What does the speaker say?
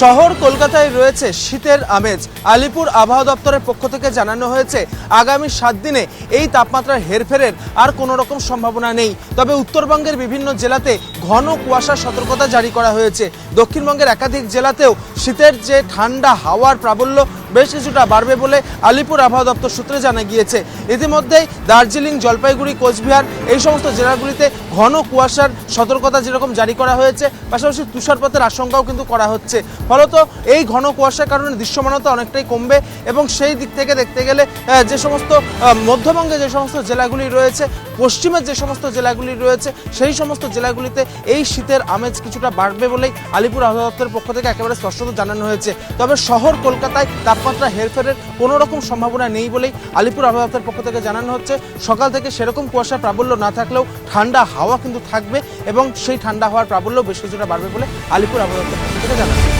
শহর কলকাতায় রয়েছে শীতের আমেজ। আলিপুর আবহাওয়া দপ্তরের পক্ষ থেকে জানানো হয়েছে আগামী 7 দিনে এই তাপমাত্রার হেরফেরের আর কোনো রকম সম্ভাবনা নেই। তবে উত্তরবঙ্গের বিভিন্ন জেলাতে ঘন কুয়াশার সতর্কতা জারি করা হয়েছে। দক্ষিণবঙ্গের একাধিক জেলাতেও শীতের যে ঠান্ডা হাওয়ার প্রাবল্য বেশ কিছুটা বাড়বে বলে আলিপুর আবহাওয়া দপ্তর সূত্রে জানা গিয়েছে। ইতিমধ্যেই দার্জিলিং, জলপাইগুড়ি, কোচবিহার এই সমস্ত জেলাগুলিতে ঘন কুয়াশার সতর্কতা যেরকম জারি করা হয়েছে, পাশাপাশি তুষারপাতের আশঙ্কাও কিন্তু করা হচ্ছে। ফলত এই ঘন কুয়াশার কারণে দৃশ্যমানতা অনেকটাই কমবে এবং সেই দিক থেকে দেখতে গেলে যে সমস্ত মধ্যবঙ্গে যে সমস্ত জেলাগুলি রয়েছে, পশ্চিমের যে সমস্ত জেলাগুলি রয়েছে, সেই সমস্ত জেলাগুলিতে এই শীতের আমেজ কিছুটা বাড়বে বলেই আলিপুর আবহাওয়া দপ্তরের পক্ষ থেকে একেবারে স্পষ্টত জানানো হয়েছে। তবে শহর কলকাতায় তাপমাত্রা হেরফেরের কোনো রকম সম্ভাবনা নেই বলেই আলিপুর আবহাওয়া দপ্তরের পক্ষ থেকে জানানো হচ্ছে। সকাল থেকে সেরকম কুয়াশার প্রাবল্য না থাকলেও ঠান্ডা হাওয়া কিন্তু থাকবে এবং সেই ঠান্ডা হাওয়ার প্রাবল্য বেশ কিছুটা বাড়বে বলে আলিপুর আবহাওয়া দপ্তরের পক্ষ থেকে জানানো।